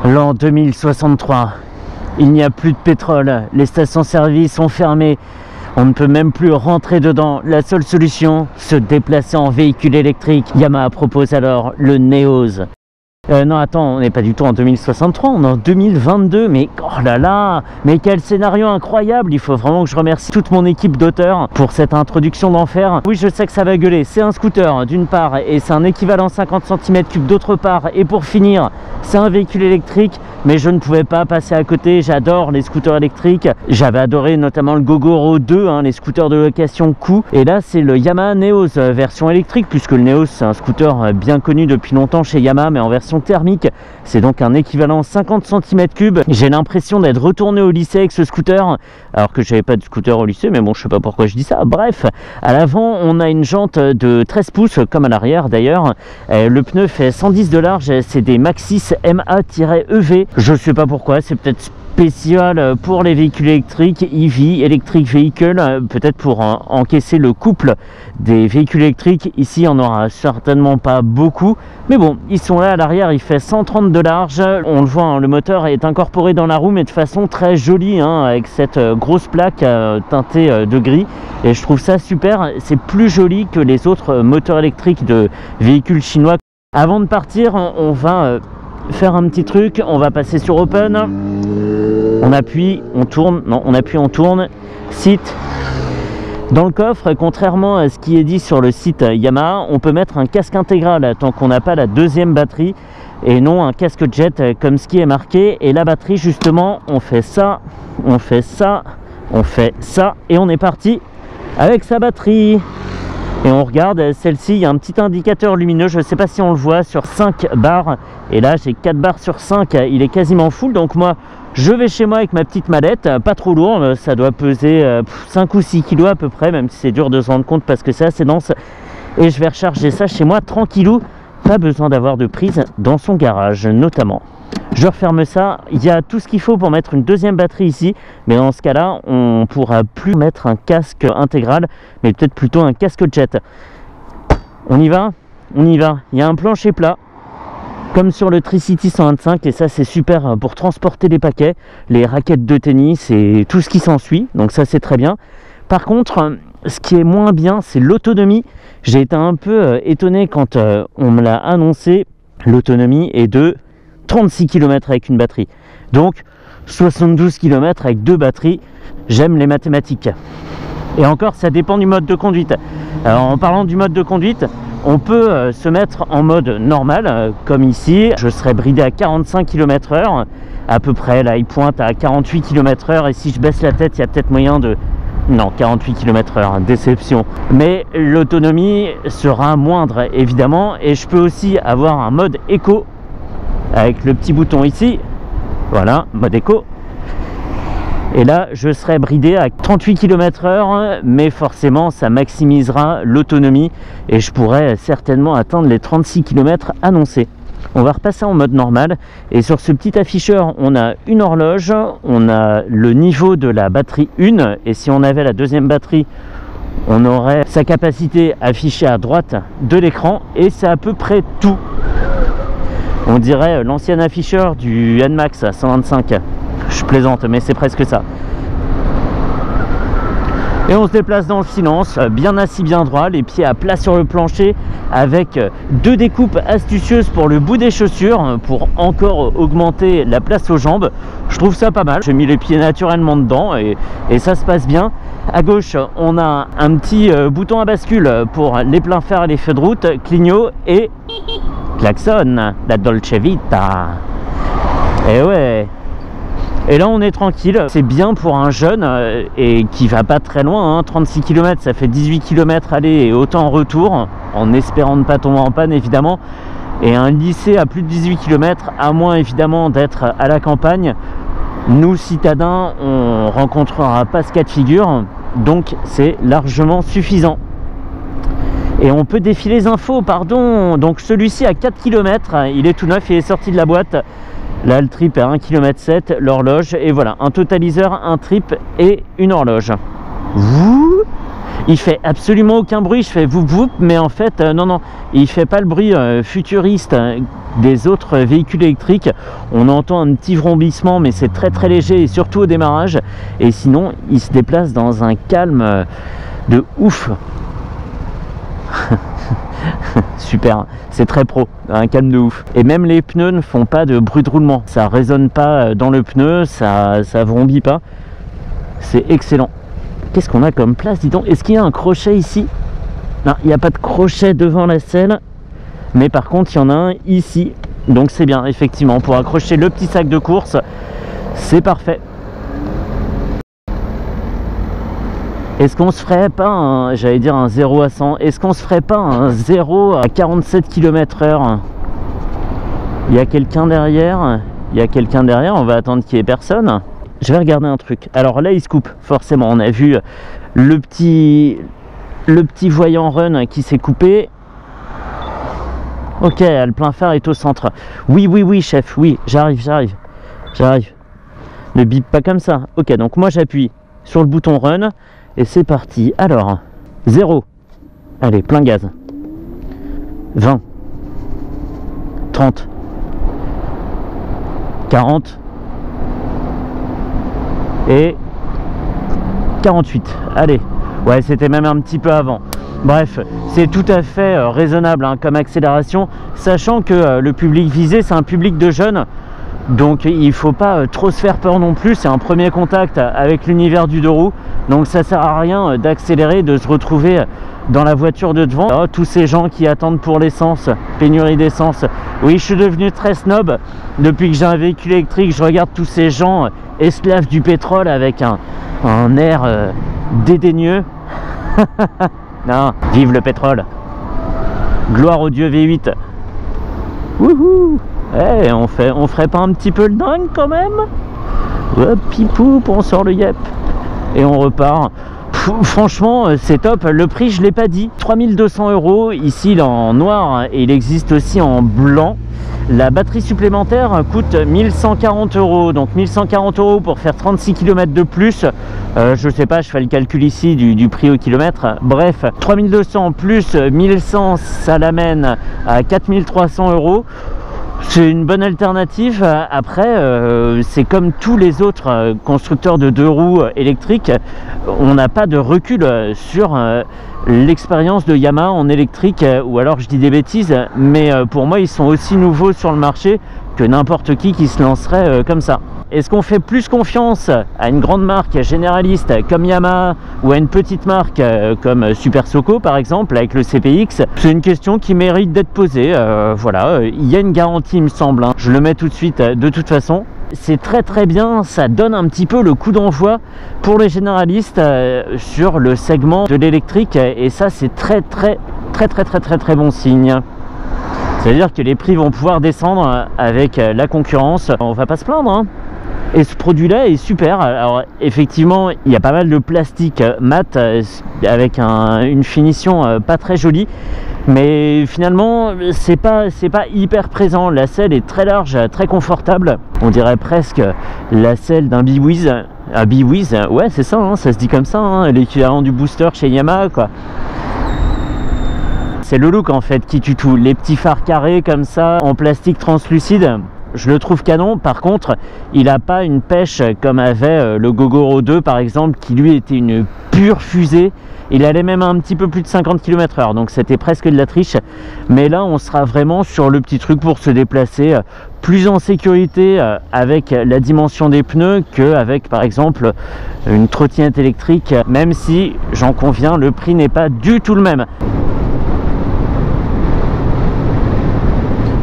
L'an 2063, il n'y a plus de pétrole, les stations-service sont fermées, on ne peut même plus rentrer dedans. La seule solution, se déplacer en véhicule électrique. Yamaha propose alors le Neos. Non, attends, on n'est pas du tout en 2063, on est en 2022, mais oh là là, mais quel scénario incroyable. Il faut vraiment que je remercie toute mon équipe d'auteurs pour cette introduction d'enfer. Oui, je sais que ça va gueuler, c'est un scooter d'une part, et c'est un équivalent 50 cm3 d'autre part, et pour finir, c'est un véhicule électrique, mais je ne pouvais pas passer à côté. J'adore les scooters électriques, j'avais adoré notamment le Gogoro 2, hein, les scooters de location Qoo, et là c'est le Yamaha Neos version électrique, puisque le Neos c'est un scooter bien connu depuis longtemps chez Yamaha, mais en version thermique. C'est donc un équivalent 50 cm3. J'ai l'impression d'être retourné au lycée avec ce scooter, alors que j'avais pas de scooter au lycée, mais bon, je sais pas pourquoi je dis ça. Bref, à l'avant on a une jante de 13 pouces comme à l'arrière d'ailleurs. Le pneu fait 110 de large, c'est des Maxxis MA-EV. Je sais pas pourquoi, c'est peut-être spécial pour les véhicules électriques, EV, Electric Vehicle, peut-être pour encaisser le couple des véhicules électriques. Ici on n'aura certainement pas beaucoup, mais bon, ils sont là. À l'arrière il fait 130 de large, on le voit, hein, le moteur est incorporé dans la roue, mais de façon très jolie, hein, avec cette grosse plaque teintée de gris, et je trouve ça super. C'est plus joli que les autres moteurs électriques de véhicules chinois. Avant de partir, on va faire un petit truc, on va passer sur Open, on appuie, on tourne, non, on appuie, on tourne, site. Dans le coffre, contrairement à ce qui est dit sur le site Yamaha, on peut mettre un casque intégral tant qu'on n'a pas la deuxième batterie, et non un casque jet comme ce qui est marqué. Et la batterie, justement, on fait ça, on fait ça, on fait ça, et on est parti avec sa batterie. Et on regarde celle-ci, il y a un petit indicateur lumineux, je ne sais pas si on le voit, sur 5 barres, et là j'ai 4 barres sur 5, il est quasiment full. Donc moi je vais chez moi avec ma petite mallette, pas trop lourd, ça doit peser 5 ou 6 kilos à peu près, même si c'est dur de se rendre compte parce que c'est assez dense, et je vais recharger ça chez moi tranquillou. Pas besoin d'avoir de prise dans son garage notamment. Je referme ça, il y a tout ce qu'il faut pour mettre une deuxième batterie ici, mais dans ce cas là on pourra plus mettre un casque intégral, mais peut-être plutôt un casque jet. On y va, on y va. Il y a un plancher plat comme sur le Tricity 125, et ça c'est super pour transporter les paquets, les raquettes de tennis et tout ce qui s'ensuit, donc ça c'est très bien. Par contre, ce qui est moins bien, c'est l'autonomie. J'ai été un peu étonné quand on me l'a annoncé. L'autonomie est de 36 km avec une batterie, donc 72 km avec deux batteries. J'aime les mathématiques. Et encore, ça dépend du mode de conduite. Alors en parlant du mode de conduite, on peut se mettre en mode normal, comme ici. Je serai bridé à 45 km/h à peu près. Là il pointe à 48 km/h, et si je baisse la tête, il y a peut-être moyen de... Non, 48 km/h, déception. Mais l'autonomie sera moindre évidemment, et je peux aussi avoir un mode éco avec le petit bouton ici, voilà, mode éco, et là je serai bridé à 38 km/h, mais forcément ça maximisera l'autonomie et je pourrais certainement atteindre les 36 km annoncés. On va repasser en mode normal, et sur ce petit afficheur on a une horloge, on a le niveau de la batterie 1, et si on avait la deuxième batterie on aurait sa capacité affichée à droite de l'écran, et c'est à peu près tout. On dirait l'ancien afficheur du NMAX à 125. Je plaisante, mais c'est presque ça. Et on se déplace dans le silence, bien assis, bien droit, les pieds à plat sur le plancher, avec deux découpes astucieuses pour le bout des chaussures, pour encore augmenter la place aux jambes. Je trouve ça pas mal. J'ai mis les pieds naturellement dedans, et ça se passe bien. À gauche, on a un petit bouton à bascule pour les pleins phares et les feux de route, clignot et klaxon, la Dolce Vita. Et ouais. Et là on est tranquille, c'est bien pour un jeune et qui va pas très loin, hein. 36 km, ça fait 18 km aller et autant retour, en espérant ne pas tomber en panne évidemment. Et un lycée à plus de 18 km, à moins évidemment d'être à la campagne, nous citadins on rencontrera pas ce cas de figure, donc c'est largement suffisant. Et on peut défiler les infos, pardon. Donc celui-ci à 4 km, il est tout neuf, il est sorti de la boîte. Là le trip est à 1,7 km, l'horloge, et voilà, un totaliseur, un trip et une horloge. Wouh, il fait absolument aucun bruit, je fais voup voup, mais en fait non, il fait pas le bruit futuriste des autres véhicules électriques. On entend un petit vrombissement, mais c'est très léger, et surtout au démarrage. Et sinon, il se déplace dans un calme de ouf. Super, c'est très pro, un calme de ouf. Et même les pneus ne font pas de bruit de roulement, ça résonne pas dans le pneu, ça vrombit pas. C'est excellent. Qu'est-ce qu'on a comme place, dis donc? Est-ce qu'il y a un crochet ici? Non, il n'y a pas de crochet devant la selle, mais par contre il y en a un ici, donc c'est bien, effectivement, pour accrocher le petit sac de course, c'est parfait. Est-ce qu'on se ferait pas un, j'allais dire un 0 à 100, est-ce qu'on se ferait pas un 0 à 47 km/h? Il y a quelqu'un derrière, on va attendre qu'il n'y ait personne. Je vais regarder un truc. Alors là il se coupe, forcément, on a vu le petit voyant run qui s'est coupé. Ok, le plein phare est au centre. Oui chef, oui, j'arrive. Ne bip pas comme ça. Ok, donc moi j'appuie sur le bouton run et c'est parti. Alors, 0. Allez, plein gaz. 20. 30. 40. Et 48. Allez. Ouais, c'était même un petit peu avant. Bref, c'est tout à fait raisonnable hein, comme accélération, sachant que le public visé, c'est un public de jeunes. Donc il ne faut pas trop se faire peur non plus, c'est un premier contact avec l'univers du deux roues. Donc ça sert à rien d'accélérer, de se retrouver dans la voiture de devant. Oh, tous ces gens qui attendent pour l'essence, pénurie d'essence. Oui, je suis devenu très snob. Depuis que j'ai un véhicule électrique, je regarde tous ces gens esclaves du pétrole avec un air dédaigneux. Non, vive le pétrole. Gloire au dieu V8. Wouhou. Eh, on ferait pas un petit peu le dingue quand même? Hop, pipoup, on sort le yep. Et on repart. Franchement, c'est top. Le prix, je l'ai pas dit. 3200 €. Ici, il est en noir et il existe aussi en blanc. La batterie supplémentaire coûte 1140 €. Donc 1140 € pour faire 36 km de plus. Je sais pas, je fais le calcul ici du prix au kilomètre. Bref, 3200 plus 1100, ça l'amène à 4300 €. C'est une bonne alternative. Après, c'est comme tous les autres constructeurs de deux roues électriques, on n'a pas de recul sur l'expérience de Yamaha en électrique, ou alors je dis des bêtises, mais pour moi ils sont aussi nouveaux sur le marché que n'importe qui se lancerait comme ça. Est-ce qu'on fait plus confiance à une grande marque généraliste comme Yamaha ou à une petite marque comme Super Soco par exemple avec le CPX? C'est une question qui mérite d'être posée. Voilà, il y a une garantie il me semble, hein. Je le mets tout de suite de toute façon. C'est très bien, ça donne un petit peu le coup d'envoi pour les généralistes sur le segment de l'électrique et ça c'est très bon signe. C'est-à-dire que les prix vont pouvoir descendre avec la concurrence, on va pas se plaindre hein. Et ce produit-là est super. Alors effectivement, il y a pas mal de plastique mat avec une finition pas très jolie, mais finalement c'est pas hyper présent. La selle est très large, très confortable. On dirait presque la selle d'un B-Wiz. Un B-Wiz, ouais c'est ça, hein, ça se dit comme ça, hein, l'équivalent du booster chez Yamaha quoi. C'est le look en fait qui tue tout. Les petits phares carrés comme ça en plastique translucide, je le trouve canon. Par contre, il n'a pas une pêche comme avait le Gogoro 2 par exemple, qui lui était une pure fusée. Il allait même un petit peu plus de 50 km/h, donc c'était presque de la triche. Mais là, on sera vraiment sur le petit truc pour se déplacer plus en sécurité avec la dimension des pneus qu'avec par exemple une trottinette électrique, même si, j'en conviens, le prix n'est pas du tout le même.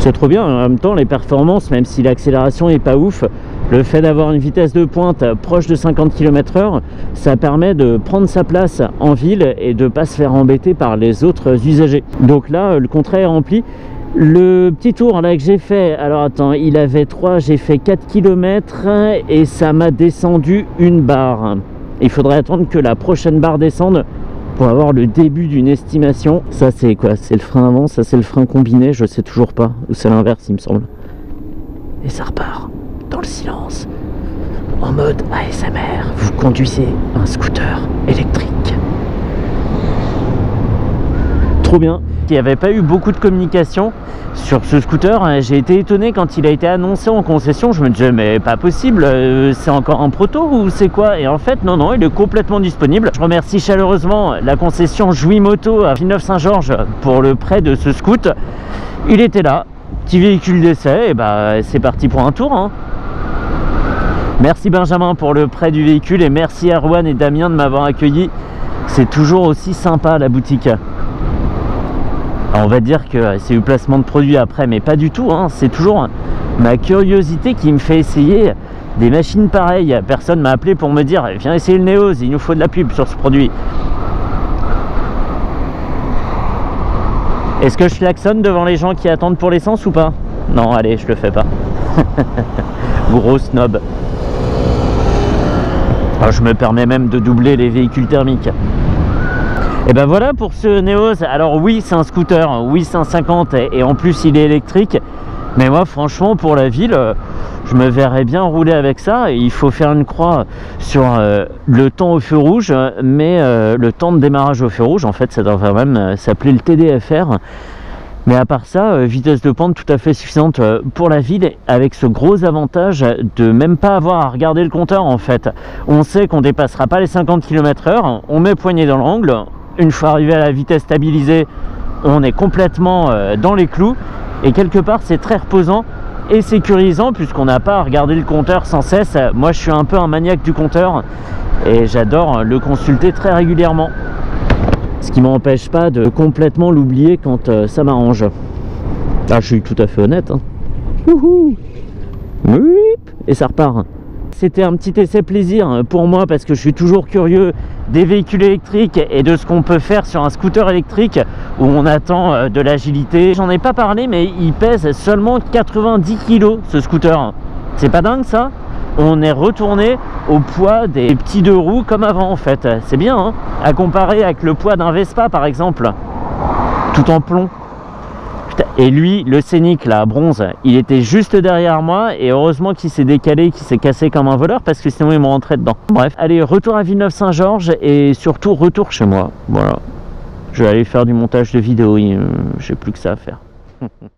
C'est trop bien, en même temps les performances, même si l'accélération est pas ouf, le fait d'avoir une vitesse de pointe proche de 50 km/h, ça permet de prendre sa place en ville et de pas se faire embêter par les autres usagers. Donc là, le contrat est rempli. Le petit tour là que j'ai fait, alors attends, il avait 3, j'ai fait 4 km et ça m'a descendu une barre. Il faudrait attendre que la prochaine barre descende pour avoir le début d'une estimation. Ça c'est quoi? C'est le frein avant, ça c'est le frein combiné, je sais toujours pas, ou c'est l'inverse il me semble. Et ça repart dans le silence, en mode ASMR. Vous conduisez un scooter électrique. Trop bien. qu'il n'y avait pas eu beaucoup de communication sur ce scooter. J'ai été étonné quand il a été annoncé en concession. Je me disais mais pas possible, c'est encore un proto ou c'est quoi? Et en fait non, il est complètement disponible. Je remercie chaleureusement la concession Jouy Moto à Villeneuve-Saint-Georges pour le prêt de ce scoot. Il était là, petit véhicule d'essai, et bah c'est parti pour un tour, hein. Merci Benjamin pour le prêt du véhicule et merci Erwan et Damien de m'avoir accueilli. C'est toujours aussi sympa la boutique. Alors on va dire que c'est du placement de produit après, mais pas du tout, hein. C'est toujours ma curiosité qui me fait essayer des machines pareilles. Personne m'a appelé pour me dire viens essayer le Neos, il nous faut de la pub sur ce produit. Est-ce que je klaxonne devant les gens qui attendent pour l'essence ou pas? Non, allez, je le fais pas. Gros snob. Alors, je me permets même de doubler les véhicules thermiques. Et ben voilà pour ce Neos. Alors oui, c'est un scooter, oui c'est un 50 et en plus il est électrique. Mais moi franchement pour la ville, je me verrais bien rouler avec ça. Il faut faire une croix sur le temps au feu rouge, mais le temps de démarrage au feu rouge, en fait ça devrait même s'appeler le TDFR. Mais à part ça, vitesse de pente tout à fait suffisante pour la ville, avec ce gros avantage de même pas avoir à regarder le compteur en fait. On sait qu'on dépassera pas les 50 km/h, on met poignet dans l'angle, une fois arrivé à la vitesse stabilisée, on est complètement dans les clous, et quelque part c'est très reposant et sécurisant puisqu'on n'a pas à regarder le compteur sans cesse. Moi je suis un peu un maniaque du compteur et j'adore le consulter très régulièrement. Ce qui m'empêche pas de complètement l'oublier quand ça m'arrange. Ah, je suis tout à fait honnête, hein. Et ça repart. C'était un petit essai plaisir pour moi parce que je suis toujours curieux des véhicules électriques et de ce qu'on peut faire sur un scooter électrique où on attend de l'agilité. J'en ai pas parlé mais il pèse seulement 90 kg ce scooter. C'est pas dingue ça? On est retourné au poids des petits deux roues comme avant en fait. C'est bien hein, à comparer avec le poids d'un Vespa par exemple, tout en plomb. Putain. Et lui, le Scénic là, bronze, il était juste derrière moi et heureusement qu'il s'est décalé, qu'il s'est cassé comme un voleur parce que sinon il me rentrait dedans. Bref, allez, retour à Villeneuve-Saint-Georges et surtout retour chez moi. Voilà, je vais aller faire du montage de vidéo, j'ai plus que ça à faire.